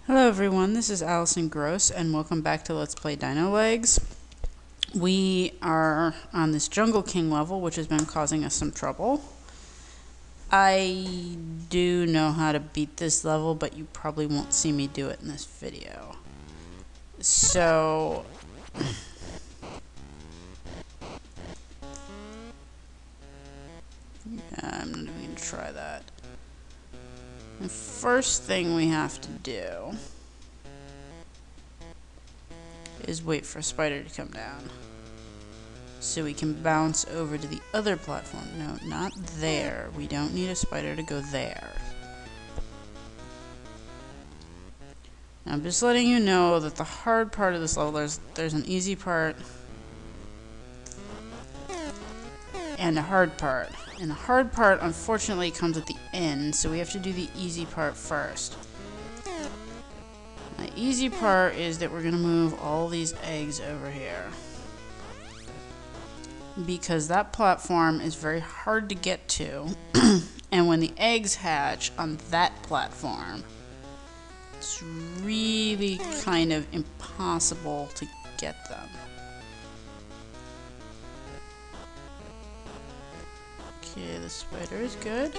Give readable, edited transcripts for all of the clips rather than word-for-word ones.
Hello everyone, this is Allison Gross and welcome back to Let's Play Dino Legs. We are on this Jungle King level, which has been causing us some trouble. I do know how to beat this level, but you probably won't see me do it in this video. So I'm not even going to try that. The first thing we have to do is wait for a spider to come down so we can bounce over to the other platform. No, not there. We don't need a spider to go there. Now, I'm just letting you know that the hard part of this level, there's an easy part and a hard part. And the hard part, unfortunately, comes at the end, so we have to do the easy part first. The easy part is that we're going to move all these eggs over here, because that platform is very hard to get to, and when the eggs hatch on that platform, it's really kind of impossible to get them. Okay, the spider is good.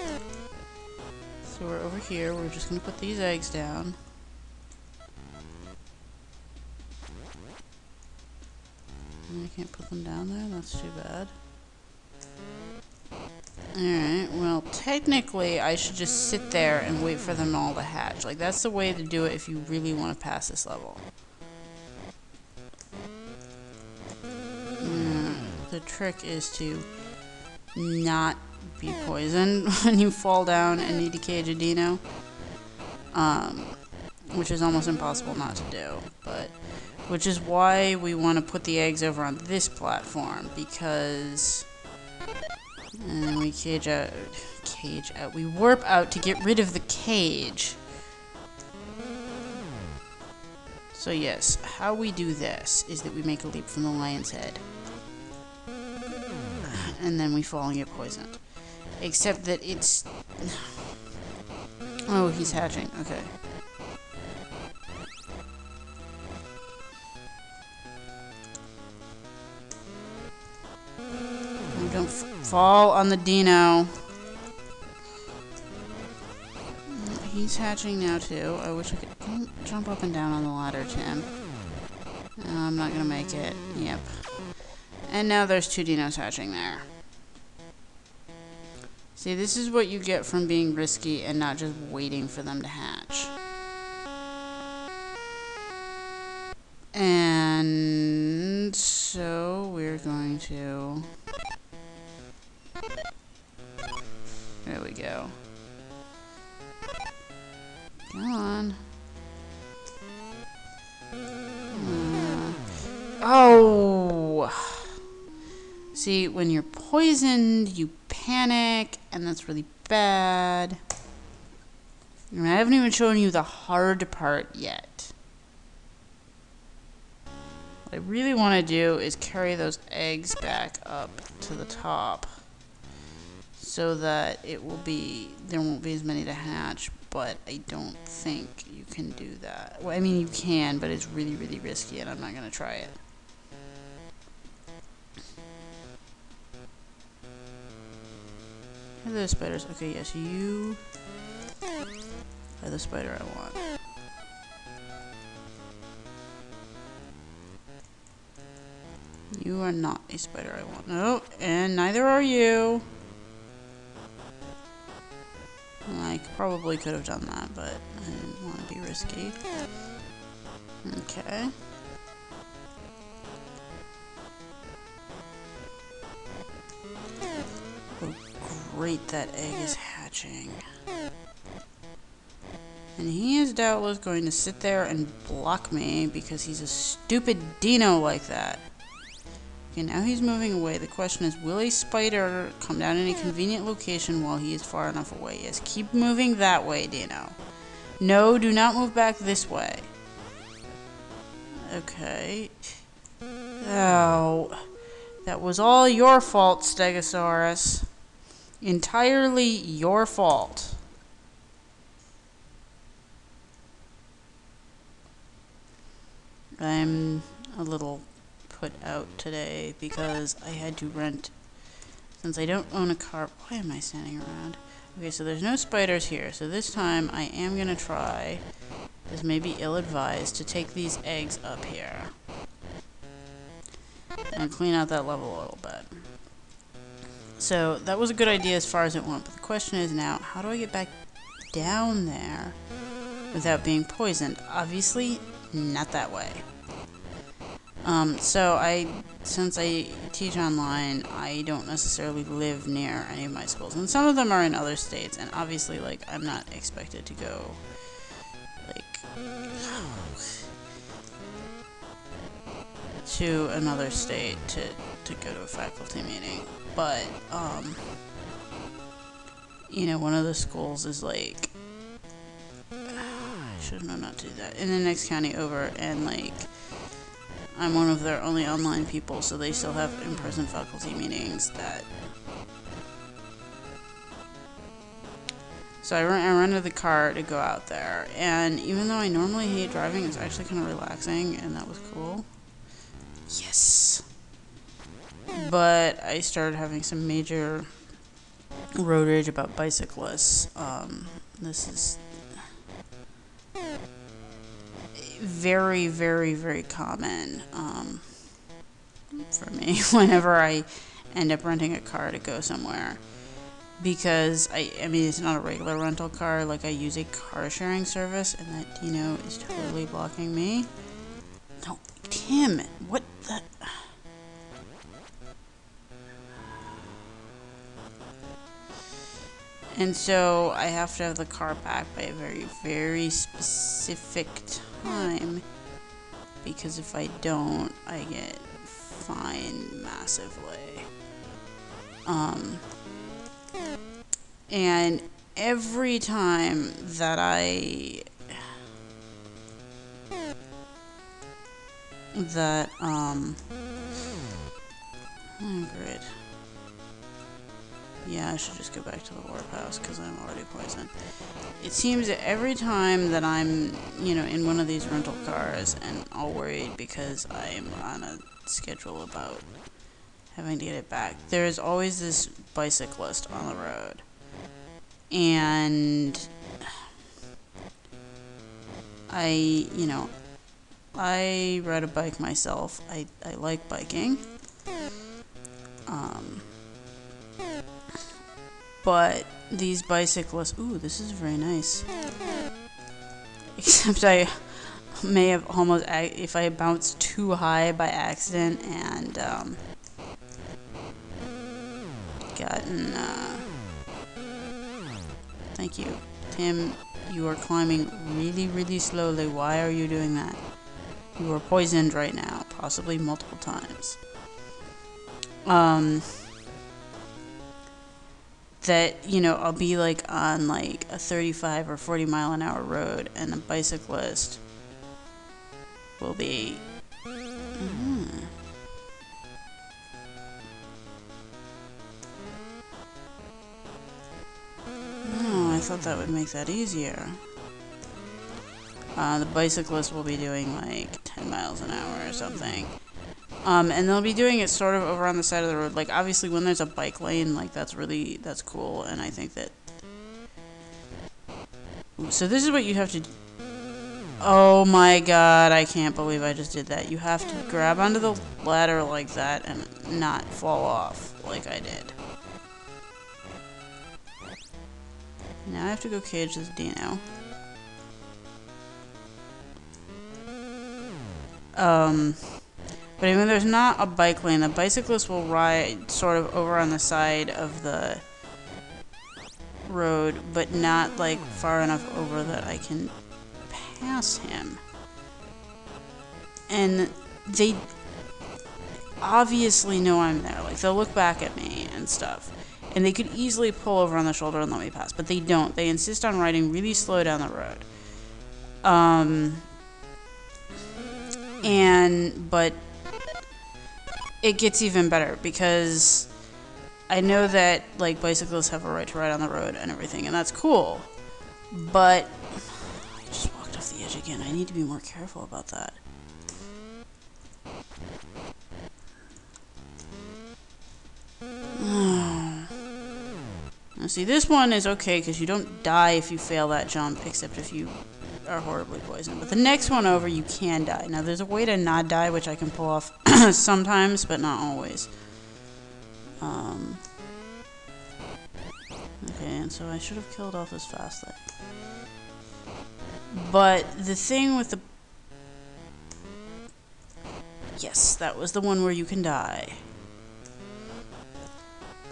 So we're over here. We're just going to put these eggs down. I can't put them down there. That's too bad. Alright, well, technically, I should just sit there and wait for them all to hatch. Like, that's the way to do it if you really want to pass this level. The trick is to not be poisoned when you fall down and need to cage a Dino, which is almost impossible not to do, but which is why we want to put the eggs over on this platform, because and then we we warp out to get rid of the cage. So yes, how we do this is that we make a leap from the lion's head, and then we fall and get poisoned. Except that it's... Oh, he's hatching. Okay. Oh, don't fall on the Dino. He's hatching now, too. I wish I could jump up and down on the ladder, Tim. No, I'm not gonna make it. Yep. And now there's two Dinos hatching there. See, this is what you get from being risky and not just waiting for them to hatch. And so we're going to... There we go. Come on. Oh! See, when you're poisoned, you panic, and that's really bad. And I haven't even shown you the hard part yet. What I really want to do is carry those eggs back up to the top, so that there won't be as many to hatch, but I don't think you can do that. Well, I mean, you can, but it's really, really risky, and I'm not going to try it. Hello, spiders. Okay, yes, you are the spider I want. You are not a spider I want. No, and neither are you. I probably could have done that, but I didn't want to be risky. Okay. Oh, great, that egg is hatching. And he is doubtless going to sit there and block me because he's a stupid Dino like that. Okay, now he's moving away. The question is, will a spider come down in a convenient location while he is far enough away? Yes, keep moving that way, Dino. No, do not move back this way. Okay. Oh, that was all your fault, Stegosaurus. Entirely your fault. I'm a little put out today because I had to rent, since I don't own a car. Why am I standing around? Okay, so there's no spiders here, so this time I am gonna try, this may be ill-advised, to take these eggs up here and clean out that level a little bit. So that was a good idea as far as it went, but the question is now, how do I get back down there without being poisoned? Obviously, not that way. Since I teach online, I don't necessarily live near any of my schools, and some of them are in other states, and obviously, like, I'm not expected to go, like, to another state to go to a faculty meeting, but, you know, one of the schools is, like, I should have known not to do that, in the next county over, and, like, I'm one of their only online people, so they still have in-person faculty meetings that... So I rented the car to go out there, and even though I normally hate driving, it's actually kind of relaxing, and that was cool. Yes! But I started having some major road rage about bicyclists. This is very, very, very common for me whenever I end up renting a car to go somewhere, because I mean, it's not a regular rental car, like I use a car sharing service, and that Dino is totally blocking me. No, Tim, what the... And so I have to have the car back by a very, very specific time, because if I don't, I get fined massively. And every time that oh, great. Yeah, I should just go back to the warp house because I'm already poisoned. It seems that every time that I'm, you know, in one of these rental cars and all worried because I'm on a schedule about having to get it back, there is always this bicyclist on the road. And I ride a bike myself. I like biking. But these bicyclists, ooh, this is very nice. Except I may have almost, if I bounced too high by accident and gotten, thank you. Tim, you are climbing really, really slowly. Why are you doing that? You are poisoned right now, possibly multiple times. That, you know, I'll be like on like a 35 or 40 mile an hour road, and a bicyclist will be Oh, I thought that would make that easier. The bicyclist will be doing like 10 miles an hour or something. And they'll be doing it sort of over on the side of the road. Like, obviously, when there's a bike lane, like, that's cool. And I think that... So this is what you have to... Oh my god, I can't believe I just did that. You have to grab onto the ladder like that and not fall off like I did. Now I have to go cage this Dino. But even when there's not a bike lane, the bicyclist will ride sort of over on the side of the road, but not like far enough over that I can pass him. And they obviously know I'm there. Like, they'll look back at me and stuff. And they could easily pull over on the shoulder and let me pass, but they don't. They insist on riding really slow down the road. But it gets even better because I know that, like, bicyclists have a right to ride on the road and everything, and that's cool. But I just walked off the edge again. I need to be more careful about that. See, this one is okay because you don't die if you fail that jump, except if you are horribly poisoned. But the next one over, you can die. Now, there's a way to not die, which I can pull off sometimes, but not always. Okay, and so I should have killed off this fast thing. But the thing with the... Yes, that was the one where you can die.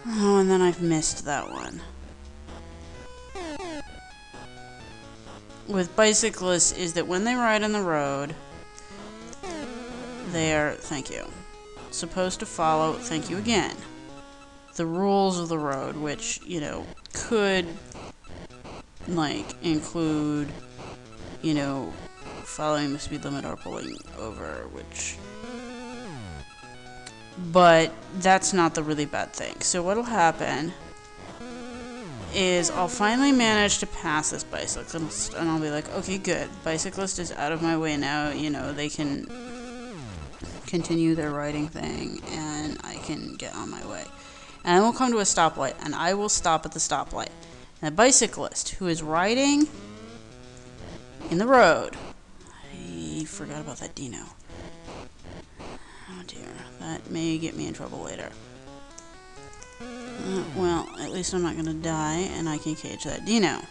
Oh, and then I've missed that one. With bicyclists is that when they ride on the road, they are, thank you, supposed to follow, thank you again, the rules of the road, which, you know, could, like, include, you know, following the speed limit or pulling over, which... But that's not the really bad thing. So what'll happen is I'll finally manage to pass this bicyclist, and I'll be like, okay, good. Bicyclist is out of my way now. You know, they can continue their riding thing, and I can get on my way. And I will come to a stoplight, and I will stop at the stoplight. And the bicyclist who is riding in the road, I forgot about that Dino. Oh dear, that may get me in trouble later. Well, at least I'm not going to die, and I can cage that Dino.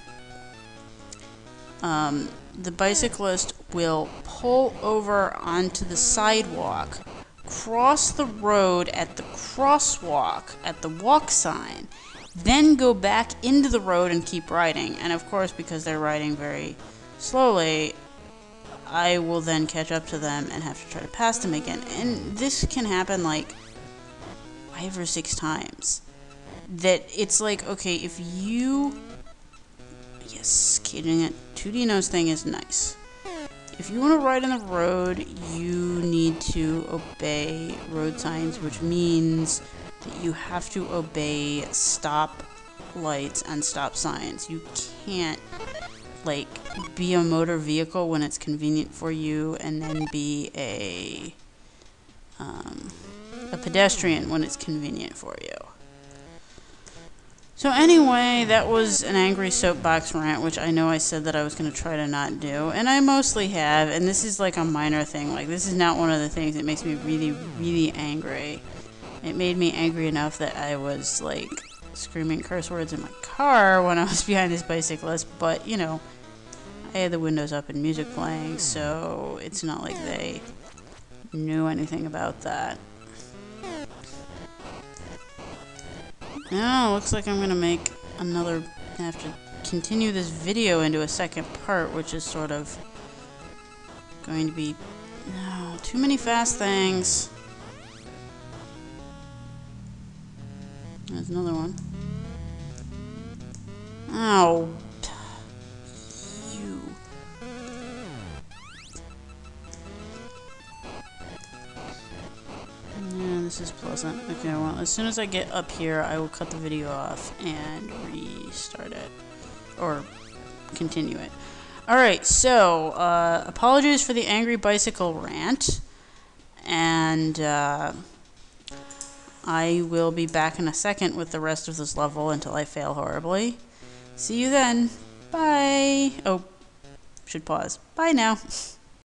The bicyclist will pull over onto the sidewalk, cross the road at the crosswalk, at the walk sign, then go back into the road and keep riding. And of course, because they're riding very slowly, I will then catch up to them and have to try to pass them again. And this can happen like 5 or 6 times. That it's like, okay, if you... Yes, caging it. 2 Dinos thing is nice. If you want to ride on the road, you need to obey road signs, which means that you have to obey stop lights and stop signs. You can't, like, be a motor vehicle when it's convenient for you, and then be a pedestrian when it's convenient for you. So anyway, that was an angry soapbox rant, which I know I said that I was going to try to not do, and I mostly have, and this is like a minor thing. Like, this is not one of the things that makes me really, really angry. It made me angry enough that I was, like, screaming curse words in my car when I was behind this bicyclist, but, you know, I had the windows up and music playing, so it's not like they knew anything about that. Now, looks like I'm going to make another, have to continue this video into a second part, which is sort of going to be, no, too many fast things. There's another one. Oh, you. Yeah, this is pleasant. Okay, well, as soon as I get up here, I will cut the video off and restart it. Or continue it. Alright, so, apologies for the angry bicycle rant. And, I will be back in a second with the rest of this level until I fail horribly. See you then. Bye. Oh, should pause. Bye now.